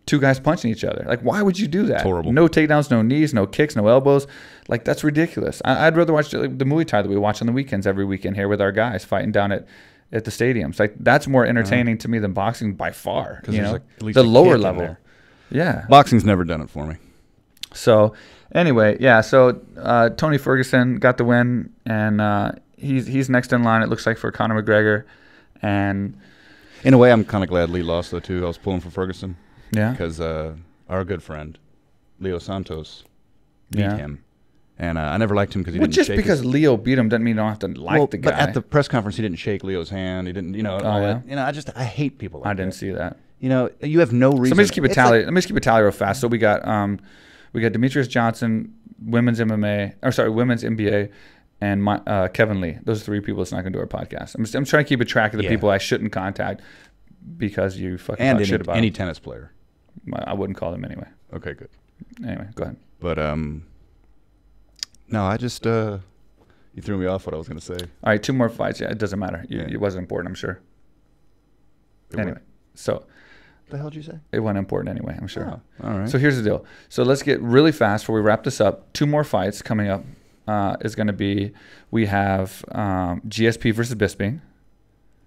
two guys punching each other? Like, why would you do that? It's horrible. No takedowns, no knees, no kicks, no elbows. Like, that's ridiculous. I'd rather watch the Muay Thai that we watch on the weekends every weekend here with our guys fighting down at the stadiums. Like, that's more entertaining to me than boxing by far. There's like at least the a lower kick in level. there. Yeah. Boxing's never done it for me. So anyway, yeah. So Tony Ferguson got the win, and he's next in line. It looks like for Conor McGregor, and In a way, I'm kind of glad Lee lost, though, too. I was pulling for Ferguson yeah, because our good friend, Leo Santos, beat Yeah. him. And I never liked him because he well, didn't just shake because his... Leo beat him doesn't mean you don't have to like the guy. But at the press conference, he didn't shake Leo's hand. He didn't, all yeah? that. I hate people like I that. didn't see that. You have no reason. So let me just keep a It's tally. like- Let me just keep a tally real fast. So we got Demetrius Johnson, women's NBA, and Kevin Lee. Those are three people that's not going to do our podcast. I'm trying to keep a track of the Yeah. people I shouldn't contact because you fucking and talk shit about any them. tennis player. I wouldn't call them anyway. Okay, good. Anyway, go ahead. But no, I just you threw me off what I was going to say. All right, two more fights. Yeah, it doesn't matter. Yeah. It wasn't important, I'm sure. It Anyway, so What the hell did you say? it wasn't important anyway, I'm sure. Oh, all right. So here's the deal. So let's get really fast before we wrap this up. Two more fights coming up is going to be, we have GSP versus Bisping.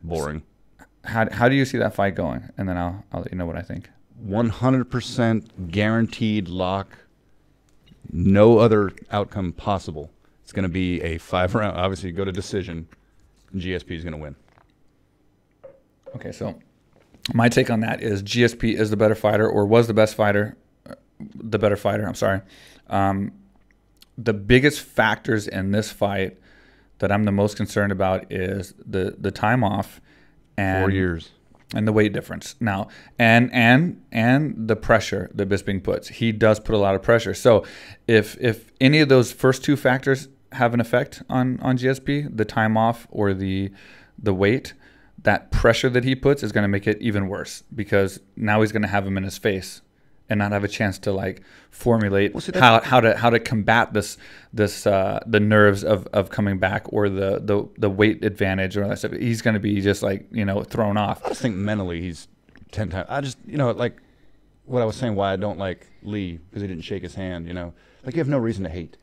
Boring. How do you see that fight going? And then I'll let you know what I think. 100% guaranteed lock. No other outcome possible. It's going to be a 5-round. Obviously, go to decision. And GSP is going to win. Okay, so my take on that is GSP is the better fighter, or was the better fighter. I'm sorry. The biggest factors in this fight that I'm the most concerned about is the time off and 4 years. and the weight difference. Now, and the pressure that Bisping puts. He does put a lot of pressure. So if any of those first two factors have an effect on GSP, the time off or the weight, that pressure that he puts is going to make it even worse, because now he's going to have him in his face and not have a chance to like formulate how to combat the nerves of coming back, or the weight advantage or all that stuff. He's going to be just like, thrown off. I just think mentally he's 10 times. I just, like what I was saying, why I don't like Lee, because he didn't shake his hand, Like, you have no reason to hate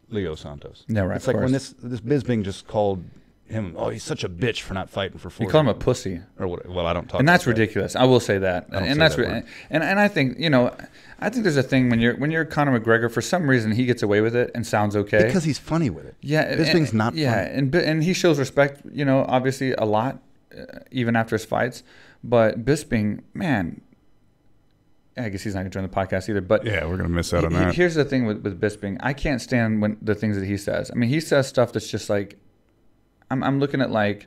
Leo Santos. Yeah, right. It's like when this Bisping just called him, oh, he's such a bitch for not fighting for 4 You call him a pussy. Or what? Well, I don't talk. And that's like that. ridiculous. I will say that. I don't And say that's that word. and I think, I think there's a thing when you're Conor McGregor, for some reason he gets away with it and sounds okay. Because he's funny with it. Yeah, Bisping's not funny. Yeah, and he shows respect, obviously a lot, even after his fights. But Bisping, man, I guess he's not going to join the podcast either. But Yeah, we're gonna miss out on that. here's the thing with Bisping. I can't stand the things that he says. I mean, he says stuff that's just like, I'm looking at like,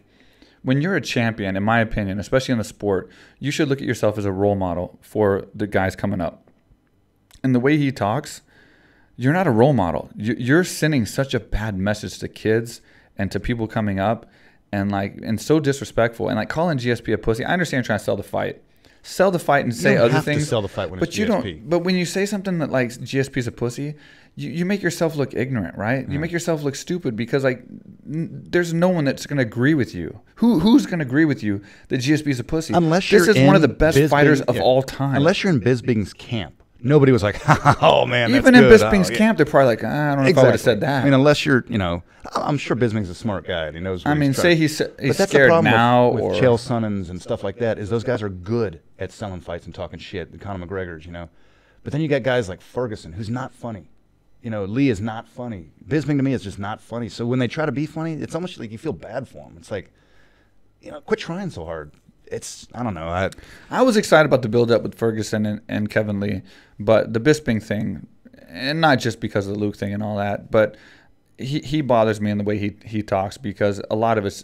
when you're a champion, in my opinion, especially in the sport, you should look at yourself as a role model for the guys coming up. And the way he talks, you're not a role model. You're sending such a bad message to kids and to people coming up, and so disrespectful, and like calling GSP a pussy. I understand you're trying to sell the fight and say don't other have to things. sell the fight when but it's you GSP. don't. But when you say something that like GSP's a pussy, you make yourself look ignorant, right? You make yourself look stupid, because like there's no one that's going to agree with you. Who's going to agree with you that GSP's a pussy? Unless this you're is one of the in best Bisping- fighters of yeah. all time. Unless you're in Bisping's camp. Nobody was like, oh, man, that's Even in good. Bisping's Oh, yeah. camp, they're probably like, I don't know if I would have said that. I mean, unless you're, I'm sure Bisping's a smart guy and he knows what I mean, he's say trying. he's But that's the scared problem now, with or Chael Sonnens and stuff like that, is those guys are good at selling fights and talking shit, the Conor McGregors, But then you got guys like Ferguson, who's not funny. Lee is not funny. Bisping to me is just not funny. So when they try to be funny, it's almost like you feel bad for them. It's like, quit trying so hard. I don't know. I was excited about the build-up with Ferguson and Kevin Lee, but the Bisping thing, and not just because of the Luke thing and all that, but he bothers me in the way he talks, because a lot of it's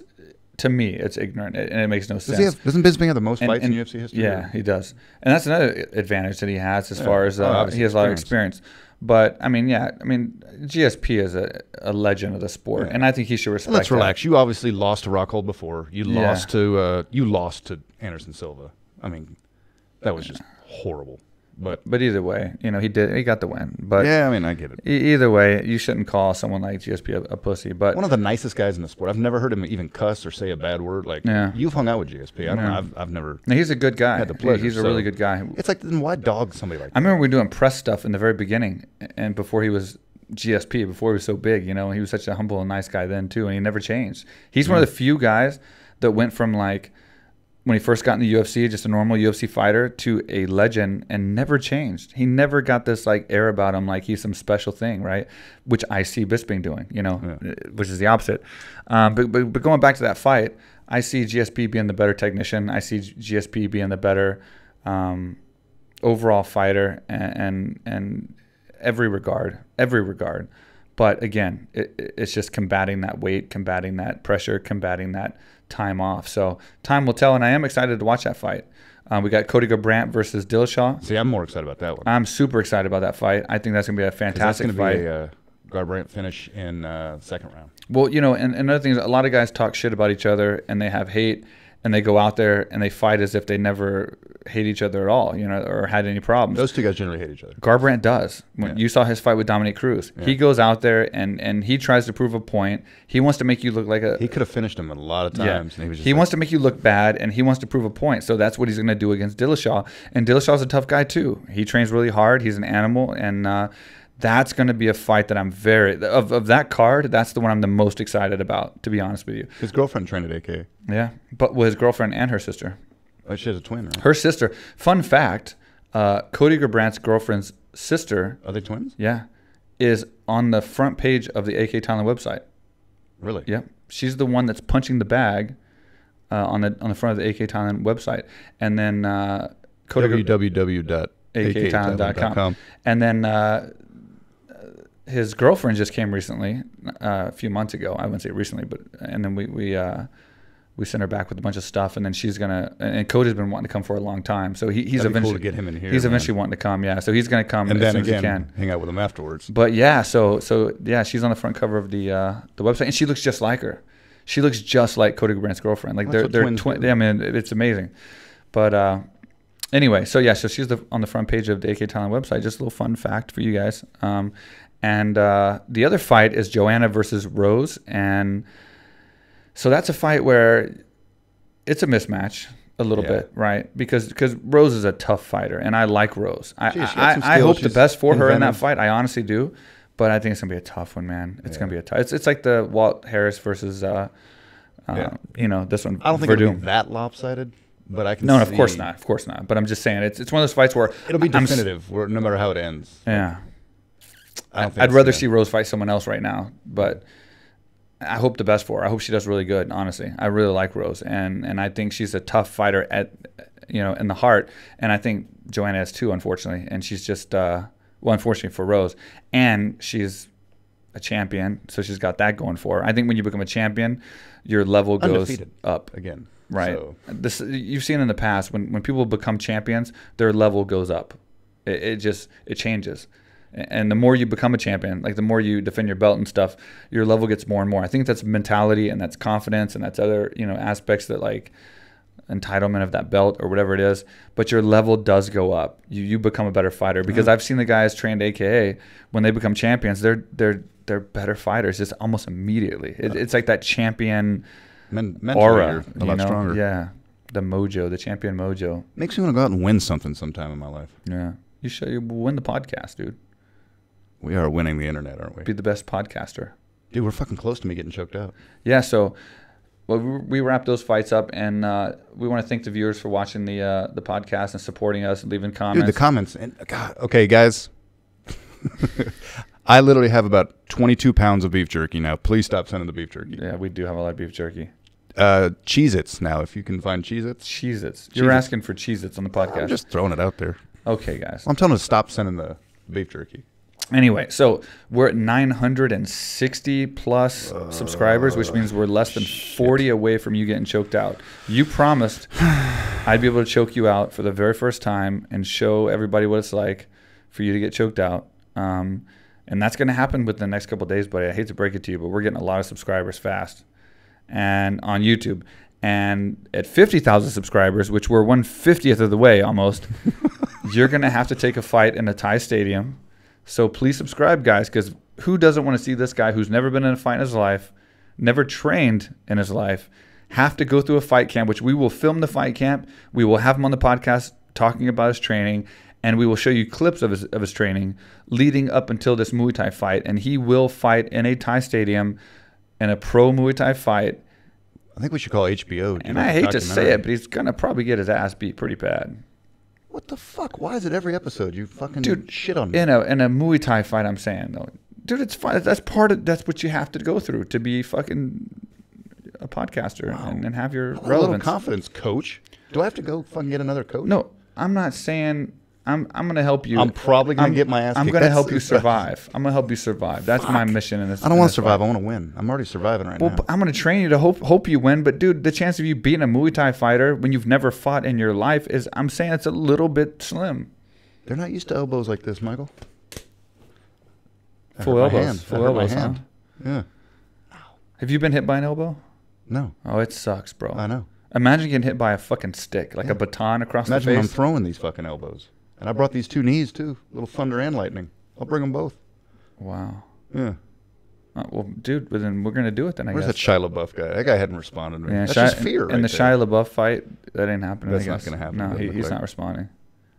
to me, it's ignorant, and it makes no sense. Doesn't Bisping have the most fights in UFC history? Yeah, he does. And that's another advantage that he has as far as he has a lot of experience. But, GSP is a legend of the sport, and I think he should respect Let's relax. that. You obviously lost to Rockhold before. You lost to Anderson Silva. I mean, that was just horrible. But either way, he got the win. But yeah, I mean, I get it. Either way, you shouldn't call someone like GSP a pussy. But one of the nicest guys in the sport. I've never heard him even cuss or say a bad word. Like you've hung out with GSP. I don't know. I've never. No, he's a good guy. Had the pleasure, he's a really good guy. It's like, then why dog somebody like that? I remember we were doing press stuff in the very beginning, and before he was GSP, before he was so big, he was such a humble and nice guy then too, and he never changed. He's one of the few guys that went from like, when he first got in the UFC, just a normal UFC fighter, to a legend, and never changed. He never got this like air about him, like he's some special thing, right? Which I see Bisping doing, which is the opposite. But going back to that fight, I see GSP being the better technician. I see GSP being the better overall fighter, and every regard. But again, it's just combating that weight, combating that pressure, combating that time off. So time will tell, and I am excited to watch that fight. We got Cody Garbrandt versus Dillashaw. See, I'm more excited about that one. I'm super excited about that fight. I think that's going to be a fantastic fight. That's going to be a Garbrandt finish in second round. Well, and another thing is, a lot of guys talk shit about each other, and they have hate, and they go out there and they fight as if they never hate each other at all, or had any problems. Those two guys generally hate each other. Garbrandt does. When you saw his fight with Dominic Cruz, he goes out there and he tries to prove a point. He wants to make you look like He could have finished him a lot of times. Yeah. And he wants to make you look bad, and he wants to prove a point. So that's what he's going to do against Dillashaw. And Dillashaw's a tough guy too. He trains really hard. He's an animal, and that's going to be a fight that I'm of that card. That's the one I'm the most excited about, to be honest with you. His girlfriend trained at AKA. Yeah, but with his girlfriend and her sister. Oh, she has a twin, right? Her sister. Fun fact: Cody Garbrandt's girlfriend's sister. Are they twins? Yeah, is on the front page of the AKA Thailand website. Really? Yeah, she's the one that's punching the bag on the front of the AKA Thailand website, and then www.akthailand.com. And then his girlfriend just came recently, a few months ago. I wouldn't say recently, and then we sent her back with a bunch of stuff, and then she's gonna. And Cody's been wanting to come for a long time, so he's That'd be eventually cool to get him in here. He's eventually wanting to come, yeah. So he's gonna come, and as then soon as he again, can. hang out with him afterwards. But yeah, so yeah, she's on the front cover of the website, and she looks just like her. She looks just like Cody Garbrandt's girlfriend. Like they're twins. I mean, it's amazing. But anyway, so she's on the front page of the AKA Thailand website. Just a little fun fact for you guys. And the other fight is Joanna versus Rose, and so that's a fight where it's a mismatch a little bit, right? Because Rose is a tough fighter, and I like Rose. I hope the best for her in that fight. I honestly do, but I think it's gonna be a tough one, man. It's gonna be a tough. It's like the Walt Harris versus this one. I don't think it'll be that lopsided. But I can No, of course not. But I'm just saying, it's one of those fights where it'll be definitive, no matter how it ends. Yeah. I'd rather see Rose fight someone else right now, but I hope the best for her. I hope she does really good, honestly. I really like Rose, and I think she's a tough fighter in the heart, and I think Joanna is too, unfortunately. And she's just unfortunately for Rose, and she's a champion, so she's got that going for her. I think when you become a champion, your level goes undefeated up again. Right. So. You've seen in the past when people become champions, their level goes up. It changes. And the more you become a champion, like the more you defend your belt and stuff, your level gets more and more. I think that's mentality, and that's confidence, and that's other aspects that, like, entitlement of that belt or whatever it is. But your level does go up. You become a better fighter, because I've seen the guys trained AKA, when they become champions, they're better fighters just almost immediately. It's like that champion aura, a lot stronger. Yeah, the mojo, the champion mojo. Makes me want to go out and win something sometime in my life. Yeah, you win the podcast, dude. We are winning the internet, aren't we? Be the best podcaster. Dude, we're fucking close to me getting choked out. Yeah, so we wrap those fights up, and we want to thank the viewers for watching the podcast and supporting us and leaving comments. Dude, the comments. And God, okay, guys. I literally have about 22 pounds of beef jerky now. Please stop sending the beef jerky. Yeah, we do have a lot of beef jerky. Cheez-Its now, if you can find Cheez-Its. Cheez-Its. You're asking for Cheez-Its on the podcast. I'm just throwing it out there. Okay, guys. I'm telling them to stop sending the beef jerky. Anyway, so we're at 960 plus subscribers, which means we're less than 40 away from you getting choked out. You promised I'd be able to choke you out for the very first time and show everybody what it's like for you to get choked out. And that's going to happen within the next couple of days, buddy. I hate to break it to you, but we're getting a lot of subscribers fast and on YouTube. And at 50,000 subscribers, which we're 1/50th of the way almost, you're going to have to take a fight in a Thai stadium. So please subscribe, guys, because who doesn't want to see this guy who's never been in a fight in his life, never trained in his life, have to go through a fight camp, which we will film the fight camp. We will have him on the podcast talking about his training, and we will show you clips of his training leading up until this Muay Thai fight. And he will fight in a Thai stadium in a pro Muay Thai fight. I think we should call HBO. And I hate to say it, but he's going to probably get his ass beat pretty bad. What the fuck? Why is it every episode you fucking shit on me? In a Muay Thai fight, I'm saying, though. Dude, it's fine. That's what you have to go through to be fucking a podcaster and have your relevance. A little confidence, coach. Do I have to go fucking get another coach? No, I'm not saying... I'm going to help you. I'm probably going to get my ass kicked. I'm going to help you survive. I'm going to help you survive. That's my mission in this. I don't want to survive. I want to win. I'm already surviving right now. I'm going to train you to hope you win. But, dude, the chance of you beating a Muay Thai fighter when you've never fought in your life is, I'm saying it's a little bit slim. They're not used to elbows like this, Michael. Full elbows. Full elbows, huh? Yeah. Have you been hit by an elbow? No. Oh, it sucks, bro. I know. Imagine getting hit by a fucking stick, like a baton across the face. Imagine I'm throwing these fucking elbows. And I brought these two knees, too. Little thunder and lightning. I'll bring them both. Wow. Yeah. Well, dude, but then we're going to do it then, I guess. Where's that Shia LaBeouf guy? That guy hadn't responded to me. Yeah, That's just fear in the Shia LaBeouf fight, that ain't happening. That's not going to happen. No, he's not responding.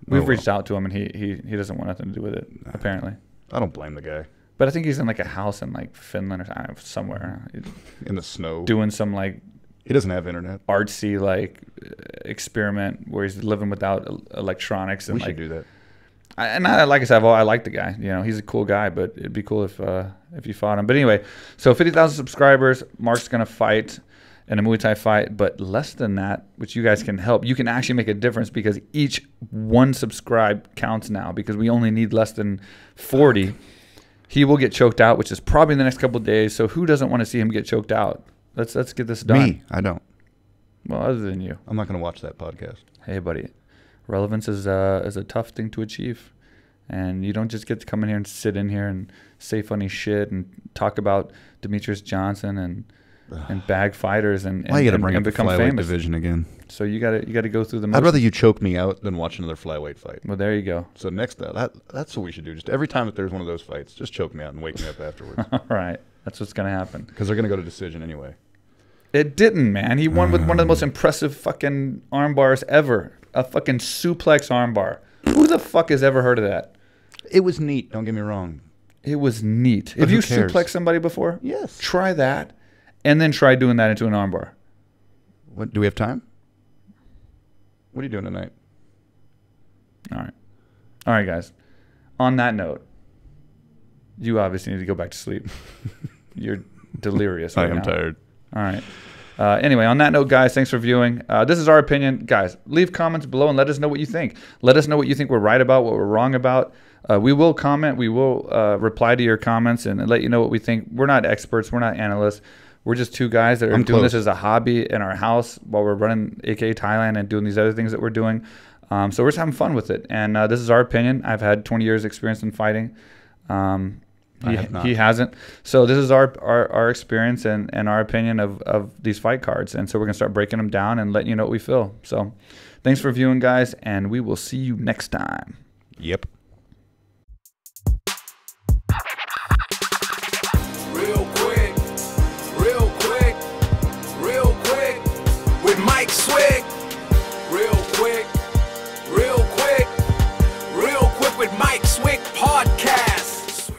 We've reached out to him, and he doesn't want nothing to do with it, apparently. I don't blame the guy. But I think he's in, like, a house in, like, Finland or somewhere. In the snow. Doing some, like... He doesn't have internet. Artsy, like, experiment where he's living without electronics. And we should do that. Like I said, I like the guy. You know, he's a cool guy, but it'd be cool if you fought him. But anyway, so 50,000 subscribers. Marc's going to fight in a Muay Thai fight, but less than that, which you guys can help. You can actually make a difference because each one subscribe counts now because we only need less than 40. He will get choked out, which is probably in the next couple of days. So who doesn't want to see him get choked out? Let's get this done. Me, I don't. Well, other than you. I'm not going to watch that podcast. Hey, buddy. Relevance is a tough thing to achieve. And you don't just get to come in here and sit in here and say funny shit and talk about Demetrius Johnson and bag fighters and Why you gotta bring up become the flyweight famous division again? So you gotta go through the motions. I'd rather you choke me out than watch another flyweight fight. Well, there you go. So that's what we should do. Just every time that there's one of those fights, just choke me out and wake me up afterwards. All right. That's what's going to happen. Because they're going to go to decision anyway. It didn't, man. He won with one of the most impressive fucking arm bars ever. A fucking suplex arm bar. Who the fuck has ever heard of that? It was neat. Don't get me wrong. It was neat. But Have you cares? suplexed somebody before? Yes. Try that, and then try doing that into an arm bar. What? Do we have time? What are you doing tonight? All right, guys. On that note, you obviously need to go back to sleep. You're delirious right now. I am tired. All right. Anyway, on that note, guys, thanks for viewing. This is our opinion. Guys, leave comments below and let us know what you think. Let us know what you think we're right about, what we're wrong about. We will comment. We will reply to your comments and let you know what we think. We're not experts. We're not analysts. We're just two guys that are doing this as a hobby in our house while we're running AKA Thailand and doing these other things that we're doing. So we're just having fun with it. And this is our opinion. I've had 20 years experience in fighting. He hasn't. So this is our experience and our opinion of these fight cards. And so we're going to start breaking them down and letting you know what we feel. So thanks for viewing, guys, and we will see you next time. Yep.